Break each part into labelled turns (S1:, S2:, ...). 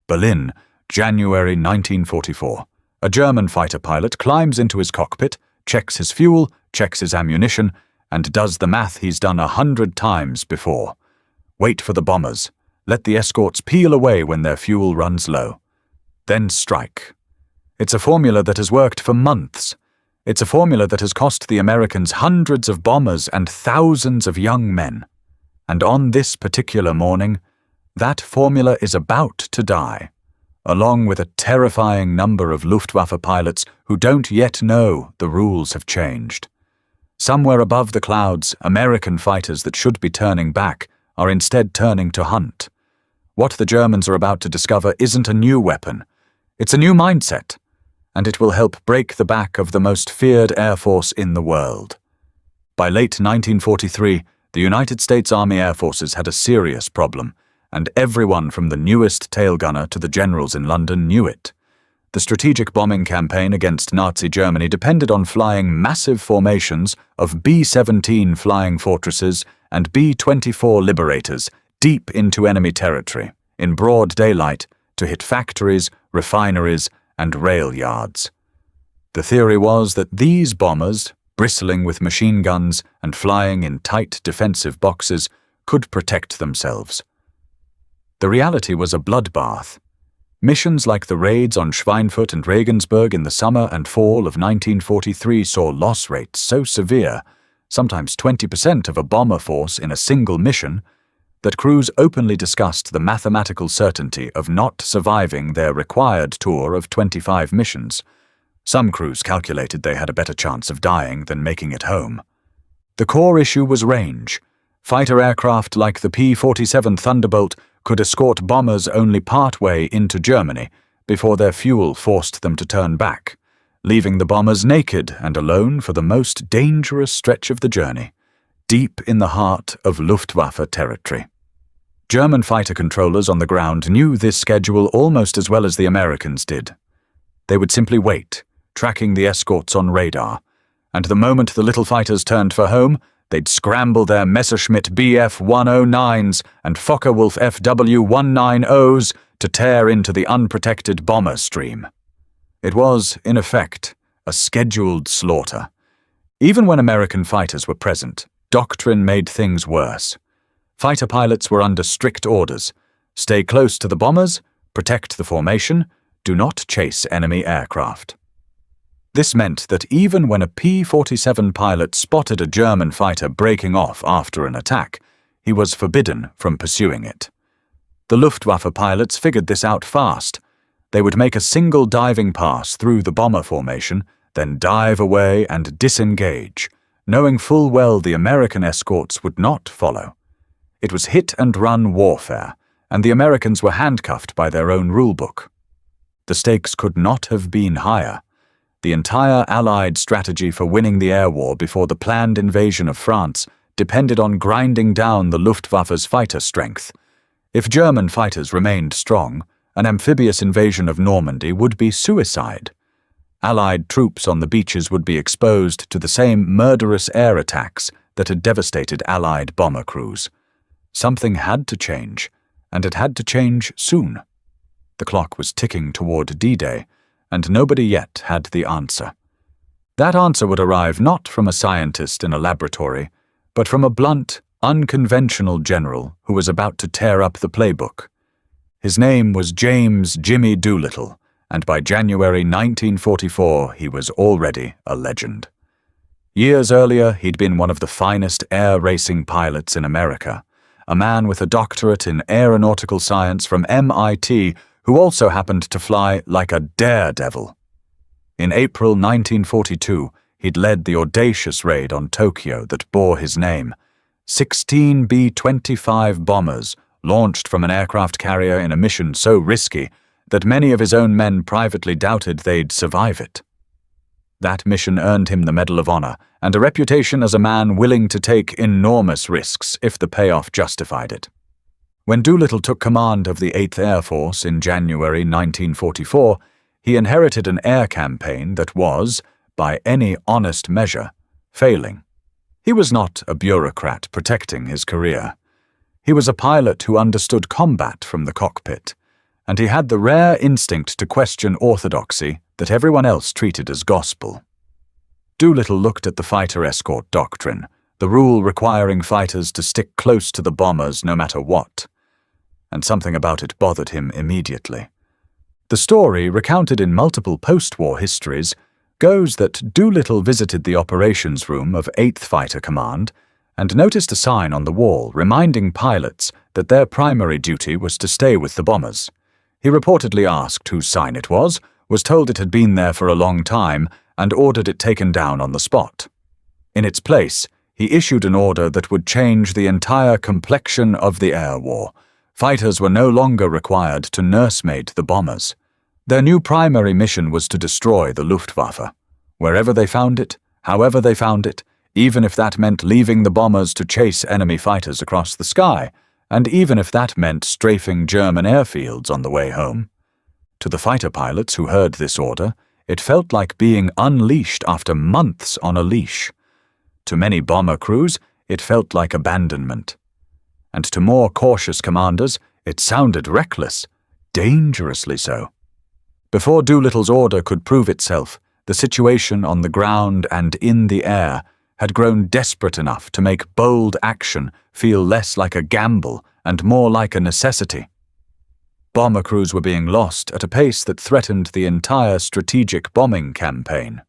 S1: Berlin, January 1944. A German fighter pilot climbs into his cockpit, checks his fuel, checks his ammunition, and does the math he's done 100 times before. Wait for the bombers. Let the escorts peel away when their fuel runs low. Then strike. It's a formula that has worked for months. It's a formula that has cost the Americans hundreds of bombers and thousands of young men. And on this particular morning, that formula is about to die, along with a terrifying number of Luftwaffe pilots who don't yet know the rules have changed. Somewhere above the clouds, American fighters that should be turning back are instead turning to hunt. What the Germans are about to discover isn't a new weapon. It's a new mindset, and it will help break the back of the most feared air force in the world. By late 1943, the United States Army Air Forces had a serious problem, and everyone from the newest tail gunner to the generals in London knew it. The strategic bombing campaign against Nazi Germany depended on flying massive formations of B-17 flying fortresses and B-24 Liberators deep into enemy territory, in broad daylight, to hit factories, refineries, and rail yards. The theory was that these bombers, bristling with machine guns and flying in tight defensive boxes, could protect themselves. The reality was a bloodbath. Missions like the raids on Schweinfurt and Regensburg in the summer and fall of 1943 saw loss rates so severe, sometimes 20% of a bomber force in a single mission, that crews openly discussed the mathematical certainty of not surviving their required tour of 25 missions. Some crews calculated they had a better chance of dying than making it home. The core issue was range. Fighter aircraft like the P-47 Thunderbolt could escort bombers only partway into Germany before their fuel forced them to turn back, leaving the bombers naked and alone for the most dangerous stretch of the journey, deep in the heart of Luftwaffe territory. German fighter controllers on the ground knew this schedule almost as well as the Americans did. They would simply wait, tracking the escorts on radar, and the moment the little fighters turned for home, they'd scramble their Messerschmitt Bf-109s and Focke-Wulf FW-190s to tear into the unprotected bomber stream. It was, in effect, a scheduled slaughter. Even when American fighters were present, doctrine made things worse. Fighter pilots were under strict orders: stay close to the bombers, protect the formation, do not chase enemy aircraft. This meant that even when a P-47 pilot spotted a German fighter breaking off after an attack, he was forbidden from pursuing it. The Luftwaffe pilots figured this out fast. They would make a single diving pass through the bomber formation, then dive away and disengage, knowing full well the American escorts would not follow. It was hit-and-run warfare, and the Americans were handcuffed by their own rulebook. The stakes could not have been higher. The entire Allied strategy for winning the air war before the planned invasion of France depended on grinding down the Luftwaffe's fighter strength. If German fighters remained strong, an amphibious invasion of Normandy would be suicide. Allied troops on the beaches would be exposed to the same murderous air attacks that had devastated Allied bomber crews. Something had to change, and it had to change soon. The clock was ticking toward D-Day, and nobody yet had the answer. That answer would arrive not from a scientist in a laboratory, but from a blunt, unconventional general who was about to tear up the playbook. His name was James "Jimmy" Doolittle, and by January 1944 he was already a legend. Years earlier, he'd been one of the finest air racing pilots in America, a man with a doctorate in aeronautical science from MIT who also happened to fly like a daredevil. In April 1942, he'd led the audacious raid on Tokyo that bore his name. 16 B-25 bombers launched from an aircraft carrier in a mission so risky that many of his own men privately doubted they'd survive it. That mission earned him the Medal of Honor and a reputation as a man willing to take enormous risks if the payoff justified it. When Doolittle took command of the 8th Air Force in January 1944, he inherited an air campaign that was, by any honest measure, failing. He was not a bureaucrat protecting his career. He was a pilot who understood combat from the cockpit, and he had the rare instinct to question orthodoxy that everyone else treated as gospel. Doolittle looked at the fighter escort doctrine, the rule requiring fighters to stick close to the bombers no matter what, and something about it bothered him immediately. The story, recounted in multiple post-war histories, goes that Doolittle visited the operations room of 8th Fighter Command and noticed a sign on the wall reminding pilots that their primary duty was to stay with the bombers. He reportedly asked whose sign it was told it had been there for a long time, and ordered it taken down on the spot. In its place, he issued an order that would change the entire complexion of the air war. Fighters were no longer required to nursemaid the bombers. Their new primary mission was to destroy the Luftwaffe. Wherever they found it, however they found it, even if that meant leaving the bombers to chase enemy fighters across the sky, and even if that meant strafing German airfields on the way home. To the fighter pilots who heard this order, it felt like being unleashed after months on a leash. To many bomber crews, it felt like abandonment. And to more cautious commanders, it sounded reckless, dangerously so. Before Doolittle's order could prove itself, the situation on the ground and in the air had grown desperate enough to make bold action feel less like a gamble and more like a necessity. Bomber crews were being lost at a pace that threatened the entire strategic bombing campaign.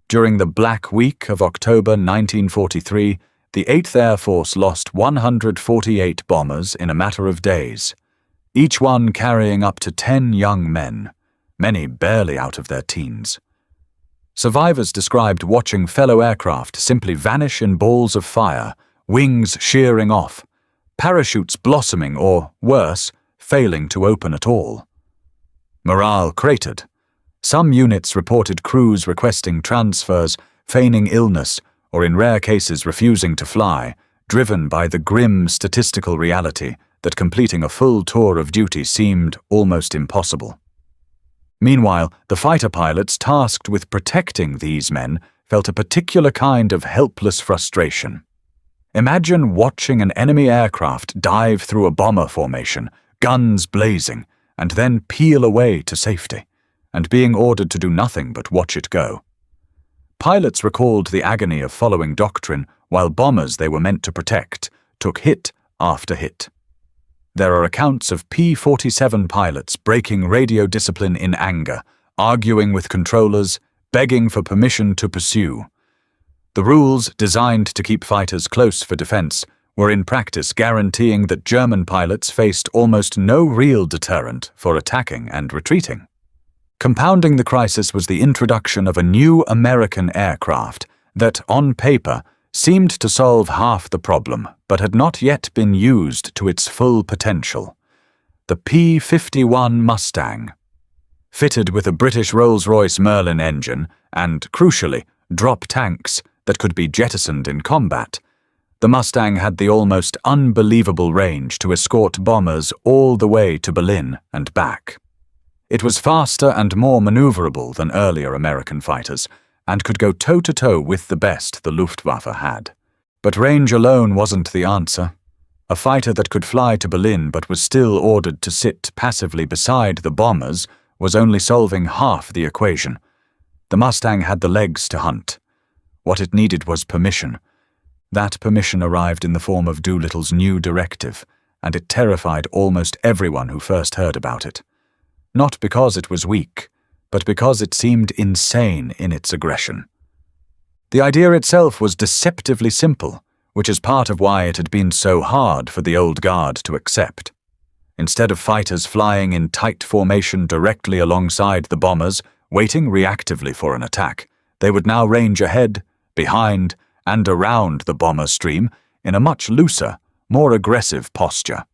S1: During the Black Week of October 1943, the 8th Air Force lost 148 bombers in a matter of days, each one carrying up to 10 young men, many barely out of their teens. Survivors described watching fellow aircraft simply vanish in balls of fire, wings shearing off, parachutes blossoming or, worse, failing to open at all. Morale cratered. Some units reported crews requesting transfers, feigning illness, or in rare cases refusing to fly, driven by the grim statistical reality that completing a full tour of duty seemed almost impossible. Meanwhile, the fighter pilots tasked with protecting these men felt a particular kind of helpless frustration. Imagine watching an enemy aircraft dive through a bomber formation, guns blazing, and then peel away to safety, and being ordered to do nothing but watch it go. Pilots recalled the agony of following doctrine while bombers they were meant to protect took hit after hit. There are accounts of P-47 pilots breaking radio discipline in anger, arguing with controllers, begging for permission to pursue. The rules, designed to keep fighters close for defense, were in practice guaranteeing that German pilots faced almost no real deterrent for attacking and retreating. Compounding the crisis was the introduction of a new American aircraft that, on paper, seemed to solve half the problem, but had not yet been used to its full potential. The P-51 Mustang. Fitted with a British Rolls-Royce Merlin engine and, crucially, drop tanks that could be jettisoned in combat, the Mustang had the almost unbelievable range to escort bombers all the way to Berlin and back. It was faster and more maneuverable than earlier American fighters, and could go toe-to-toe with the best the Luftwaffe had. But range alone wasn't the answer. A fighter that could fly to Berlin but was still ordered to sit passively beside the bombers was only solving half the equation. The Mustang had the legs to hunt. What it needed was permission. That permission arrived in the form of Doolittle's new directive, and it terrified almost everyone who first heard about it. Not because it was weak, but because it seemed insane in its aggression. The idea itself was deceptively simple, which is part of why it had been so hard for the old guard to accept. Instead of fighters flying in tight formation directly alongside the bombers, waiting reactively for an attack, they would now range ahead, behind, and around the bomber stream in a much looser, more aggressive posture.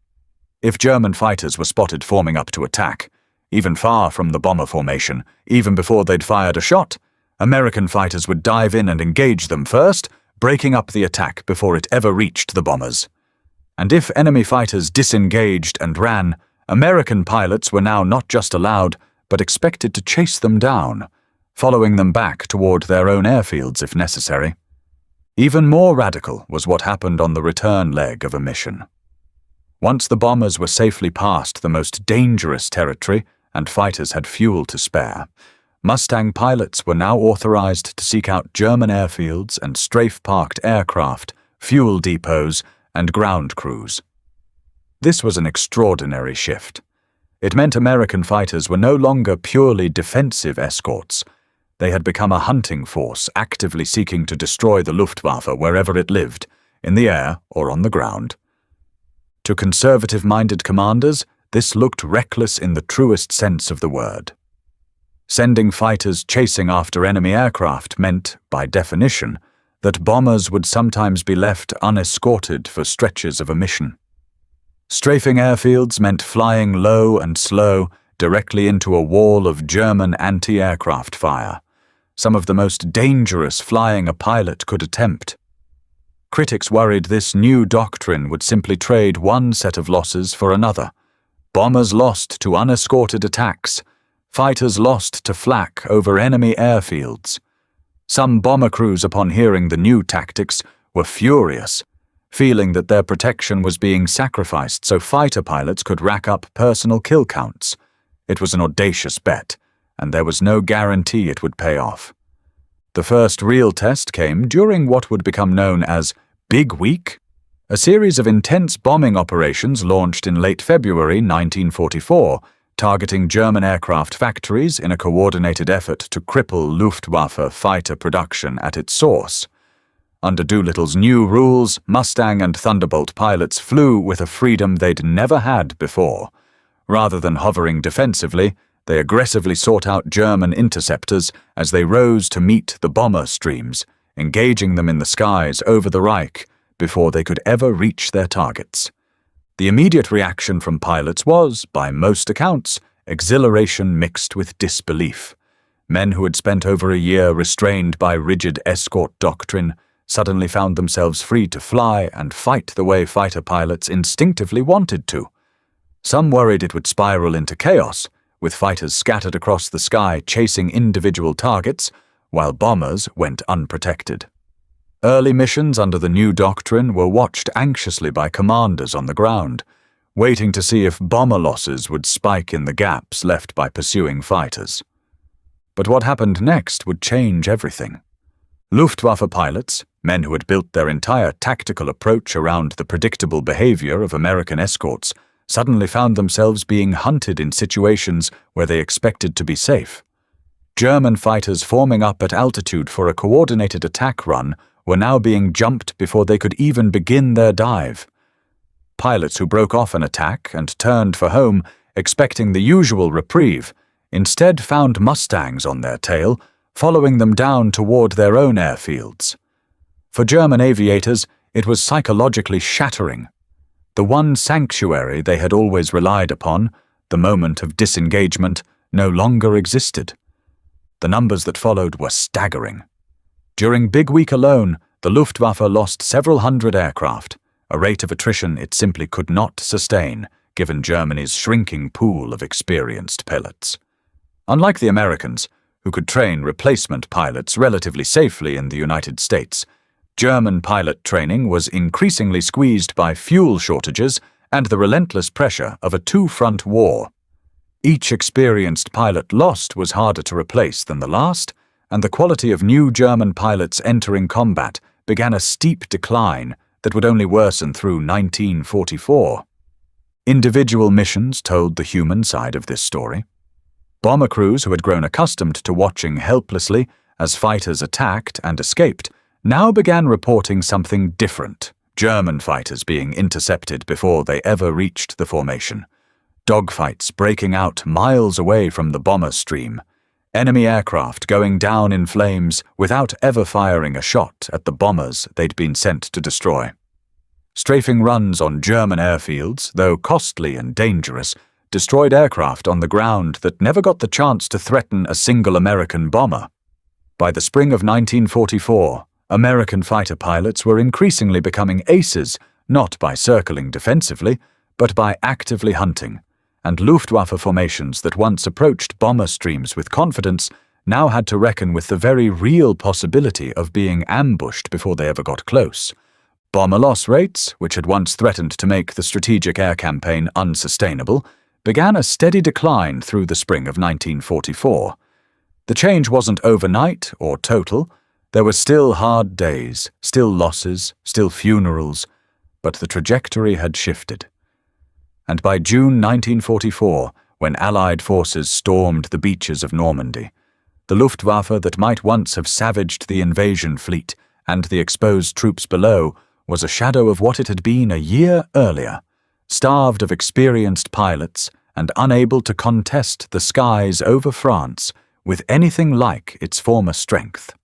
S1: If German fighters were spotted forming up to attack, even far from the bomber formation, even before they'd fired a shot, American fighters would dive in and engage them first, breaking up the attack before it ever reached the bombers. And if enemy fighters disengaged and ran, American pilots were now not just allowed, but expected to chase them down, following them back toward their own airfields if necessary. Even more radical was what happened on the return leg of a mission. Once the bombers were safely past the most dangerous territory and fighters had fuel to spare, Mustang pilots were now authorized to seek out German airfields and strafe-parked aircraft, fuel depots, and ground crews. This was an extraordinary shift. It meant American fighters were no longer purely defensive escorts. They had become a hunting force actively seeking to destroy the Luftwaffe wherever it lived, in the air or on the ground. To conservative-minded commanders, this looked reckless in the truest sense of the word. Sending fighters chasing after enemy aircraft meant, by definition, that bombers would sometimes be left unescorted for stretches of a mission. Strafing airfields meant flying low and slow directly into a wall of German anti-aircraft fire, some of the most dangerous flying a pilot could attempt. Critics worried this new doctrine would simply trade one set of losses for another. Bombers lost to unescorted attacks, fighters lost to flak over enemy airfields. Some bomber crews, upon hearing the new tactics, were furious, feeling that their protection was being sacrificed so fighter pilots could rack up personal kill counts. It was an audacious bet, and there was no guarantee it would pay off. The first real test came during what would become known as Big Week, a series of intense bombing operations launched in late February 1944, targeting German aircraft factories in a coordinated effort to cripple Luftwaffe fighter production at its source. Under Doolittle's new rules, Mustang and Thunderbolt pilots flew with a freedom they'd never had before. Rather than hovering defensively, they aggressively sought out German interceptors as they rose to meet the bomber streams, engaging them in the skies over the Reich before they could ever reach their targets. The immediate reaction from pilots was, by most accounts, exhilaration mixed with disbelief. Men who had spent over a year restrained by rigid escort doctrine suddenly found themselves free to fly and fight the way fighter pilots instinctively wanted to. Some worried it would spiral into chaos, with fighters scattered across the sky chasing individual targets, while bombers went unprotected. Early missions under the new doctrine were watched anxiously by commanders on the ground, waiting to see if bomber losses would spike in the gaps left by pursuing fighters. But what happened next would change everything. Luftwaffe pilots, men who had built their entire tactical approach around the predictable behavior of American escorts, suddenly found themselves being hunted in situations where they expected to be safe. German fighters forming up at altitude for a coordinated attack run were now being jumped before they could even begin their dive. Pilots who broke off an attack and turned for home, expecting the usual reprieve, instead found Mustangs on their tail, following them down toward their own airfields. For German aviators, it was psychologically shattering. The one sanctuary they had always relied upon, the moment of disengagement, no longer existed. The numbers that followed were staggering. During Big Week alone, the Luftwaffe lost several hundred aircraft, a rate of attrition it simply could not sustain, given Germany's shrinking pool of experienced pilots. Unlike the Americans, who could train replacement pilots relatively safely in the United States, German pilot training was increasingly squeezed by fuel shortages and the relentless pressure of a two-front war. Each experienced pilot lost was harder to replace than the last, and the quality of new German pilots entering combat began a steep decline that would only worsen through 1944. Individual missions told the human side of this story. Bomber crews who had grown accustomed to watching helplessly as fighters attacked and escaped now began reporting something different, German fighters being intercepted before they ever reached the formation, dogfights breaking out miles away from the bomber stream, enemy aircraft going down in flames without ever firing a shot at the bombers they'd been sent to destroy. Strafing runs on German airfields, though costly and dangerous, destroyed aircraft on the ground that never got the chance to threaten a single American bomber. By the spring of 1944, American fighter pilots were increasingly becoming aces, not by circling defensively, but by actively hunting, and Luftwaffe formations that once approached bomber streams with confidence now had to reckon with the very real possibility of being ambushed before they ever got close. Bomber loss rates, which had once threatened to make the strategic air campaign unsustainable, began a steady decline through the spring of 1944. The change wasn't overnight or total. There were still hard days, still losses, still funerals, but the trajectory had shifted. And by June 1944, when Allied forces stormed the beaches of Normandy, the Luftwaffe that might once have savaged the invasion fleet and the exposed troops below was a shadow of what it had been a year earlier, starved of experienced pilots and unable to contest the skies over France with anything like its former strength.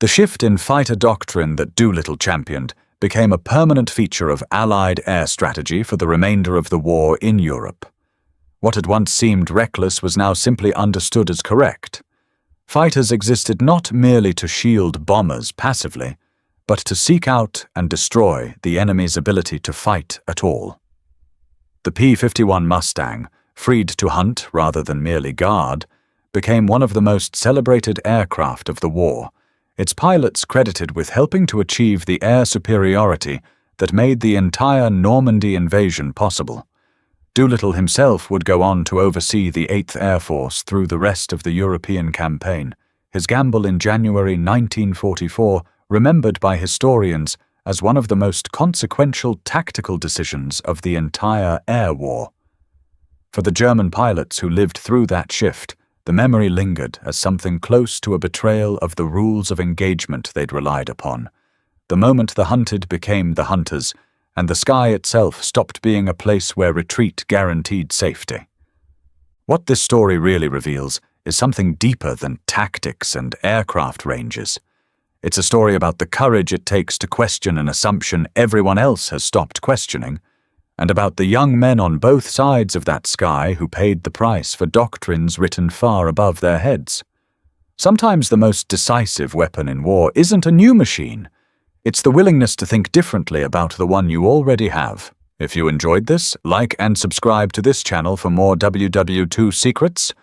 S1: The shift in fighter doctrine that Doolittle championed became a permanent feature of Allied air strategy for the remainder of the war in Europe. What had once seemed reckless was now simply understood as correct. Fighters existed not merely to shield bombers passively, but to seek out and destroy the enemy's ability to fight at all. The P-51 Mustang, freed to hunt rather than merely guard, became one of the most celebrated aircraft of the war, its pilots credited with helping to achieve the air superiority that made the entire Normandy invasion possible. Doolittle himself would go on to oversee the 8th Air Force through the rest of the European campaign, his gamble in January 1944 remembered by historians as one of the most consequential tactical decisions of the entire air war. For the German pilots who lived through that shift, the memory lingered as something close to a betrayal of the rules of engagement they'd relied upon. The moment the hunted became the hunters, and the sky itself stopped being a place where retreat guaranteed safety. What this story really reveals is something deeper than tactics and aircraft ranges. It's a story about the courage it takes to question an assumption everyone else has stopped questioning, and about the young men on both sides of that sky who paid the price for doctrines written far above their heads. Sometimes the most decisive weapon in war isn't a new machine. It's the willingness to think differently about the one you already have. If you enjoyed this, like and subscribe to this channel for more WW2 secrets.